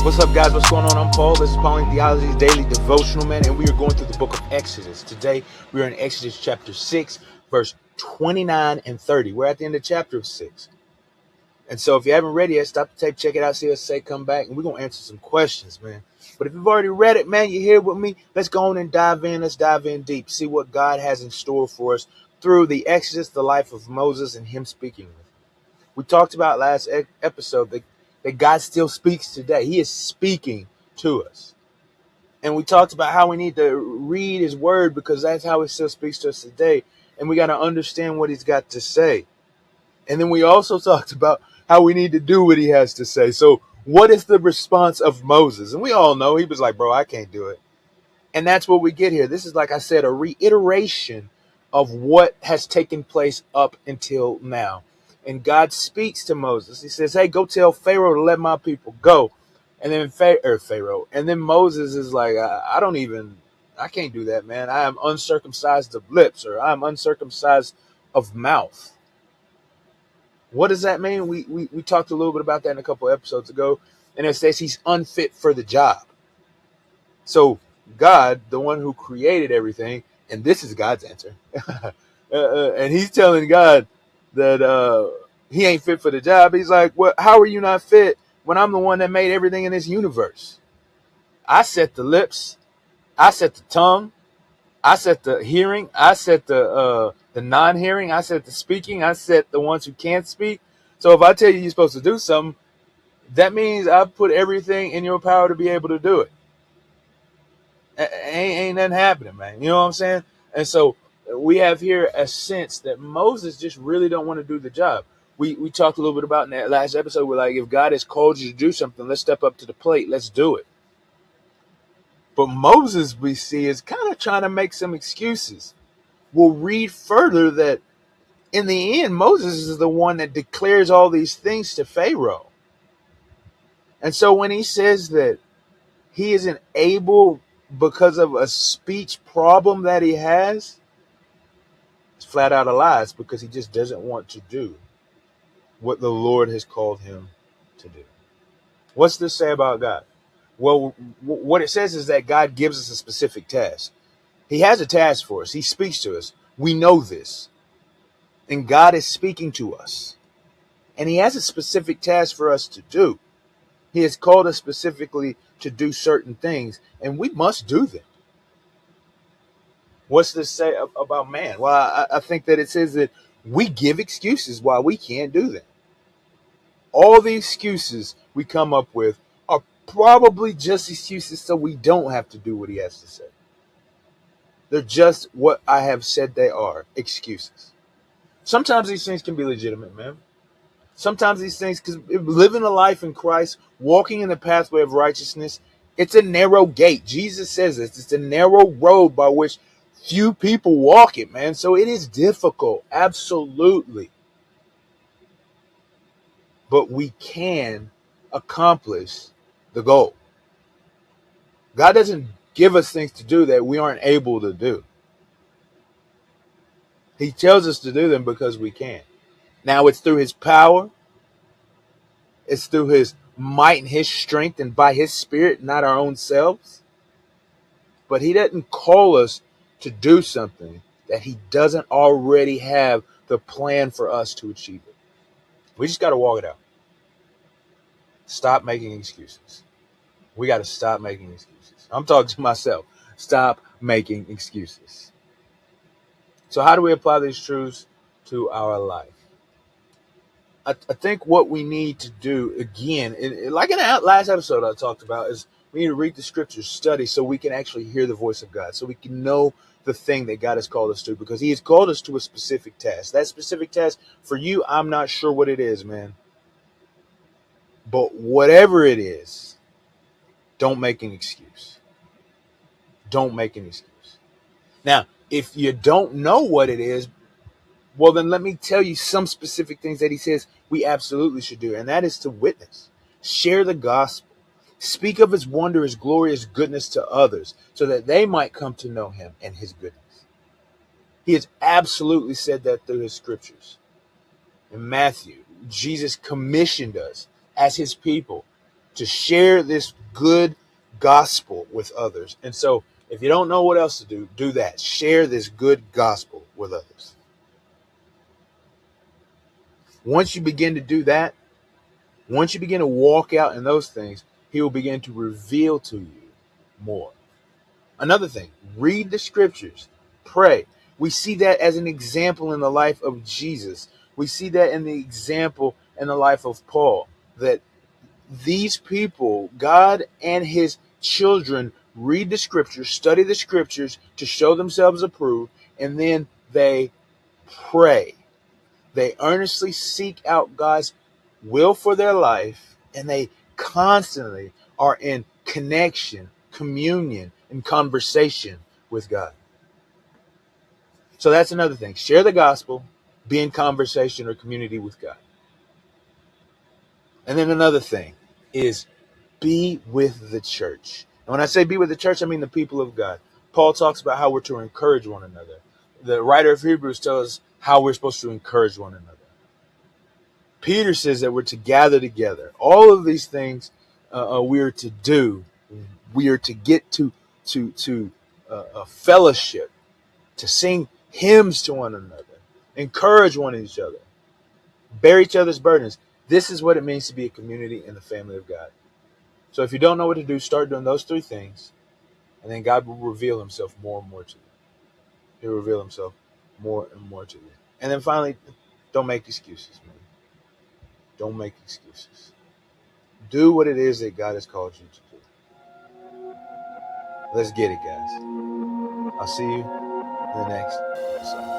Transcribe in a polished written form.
What's up, guys? What's going on? I'm Paul. This is Pauline Theology's daily devotional, man, and we are going through the book of Exodus. Today, we are in Exodus chapter 6, verse 29 and 30. We're at the end of chapter 6. And so if you haven't read it yet, stop the tape, check it out, see us say, come back, and we're going to answer some questions, man. But if you've already read it, man, you're here with me. Let's go on and dive in. Let's dive in deep, see what God has in store for us through the Exodus, the life of Moses, and him speaking with him. We talked about last episode that God still speaks today. He is speaking to us. And we talked about how we need to read his word because that's how he still speaks to us today. And we got to understand what he's got to say. And then we also talked about how we need to do what he has to say. So what is the response of Moses? And we all know he was like, bro, I can't do it. And that's what we get here. This is, like I said, a reiteration of what has taken place up until now. And God speaks to Moses. He says, hey, go tell Pharaoh to let my people go. And then Pharaoh. And then Moses is like, I can't do that, man. I am uncircumcised of lips, or I'm uncircumcised of mouth. What does that mean? We talked a little bit about that in a couple episodes ago. And it says he's unfit for the job. So God, the one who created everything, and this is God's answer. And he's telling God that he ain't fit for the job. He's like, well, how are you not fit when I'm the one that made everything in this universe? I set the lips. I set the tongue. I set the hearing. I set the non-hearing. I set the speaking. I set the ones who can't speak. So if I tell you you're supposed to do something, that means I put everything in your power to be able to do it. Ain't nothing happening, man. You know what I'm saying? And so we have here a sense that Moses just really don't want to do the job. We talked a little bit about in that last episode. We're like, if God has called you to do something, let's step up to the plate. Let's do it. But Moses, we see, is kind of trying to make some excuses. We'll read further that in the end, Moses is the one that declares all these things to Pharaoh. And so when he says that he isn't able because of a speech problem that he has, it's flat out a lie. It's because he just doesn't want to do what the Lord has called him to do. What's this say about God? Well, what it says is that God gives us a specific task. He has a task for us. He speaks to us. We know this. And God is speaking to us. And he has a specific task for us to do. He has called us specifically to do certain things, and we must do them. What's this say about man? Well, I think that it says that we give excuses why we can't do them. All the excuses we come up with are probably just excuses so we don't have to do what he has to say. They're just what I have said they are, excuses. Sometimes these things can be legitimate, man. Sometimes these things, because living a life in Christ, walking in the pathway of righteousness, it's a narrow gate. Jesus says this. It's a narrow road by which few people walk it, man. So it is difficult, absolutely. But we can accomplish the goal. God doesn't give us things to do that we aren't able to do. He tells us to do them because we can. Now it's through his power. It's through his might and his strength and by his spirit, not our own selves. But he doesn't call us to do something that he doesn't already have the plan for us to achieve it. We just got to walk it out. Stop making excuses. We got to stop making excuses. I'm talking to myself. Stop making excuses. So how do we apply these truths to our life? I think what we need to do, again, like in the last episode I talked about, is we need to read the scriptures, study, so we can actually hear the voice of God, so we can know the thing that God has called us to, because he has called us to a specific task. That specific task, for you, I'm not sure what it is, man. But whatever it is, don't make an excuse. Don't make an excuse. Now, if you don't know what it is, well, then let me tell you some specific things that he says we absolutely should do, and that is to witness, share the gospel, speak of his wonder, his glorious goodness to others, so that they might come to know him and his goodness. He has absolutely said that through his scriptures. In Matthew, Jesus commissioned us as his people to share this good gospel with others. And so if you don't know what else to do, do that. Share this good gospel with others. Once you begin to do that, once you begin to walk out in those things, he will begin to reveal to you more. Another thing, read the scriptures, pray. We see that as an example in the life of Jesus. We see that in the example in the life of Paul, that these people, God and his children, read the scriptures, study the scriptures to show themselves approved, and then they pray. They earnestly seek out God's will for their life, and they constantly are in connection, communion, and conversation with God. So that's another thing. Share the gospel, be in conversation or community with God. And then another thing is be with the church. And when I say be with the church, I mean the people of God. Paul talks about how we're to encourage one another. The writer of Hebrews tells us how we're supposed to encourage one another. Peter says that we're to gather together. All of these things we are to do. We are to get to a fellowship, to sing hymns to one another, encourage one each other, bear each other's burdens. This is what it means to be a community in the family of God. So if you don't know what to do, start doing those three things, and then God will reveal himself more and more to you. He'll reveal himself more and more to you. And then finally, don't make excuses, man. Don't make excuses. Do what it is that God has called you to do. Let's get it, guys. I'll see you in the next episode.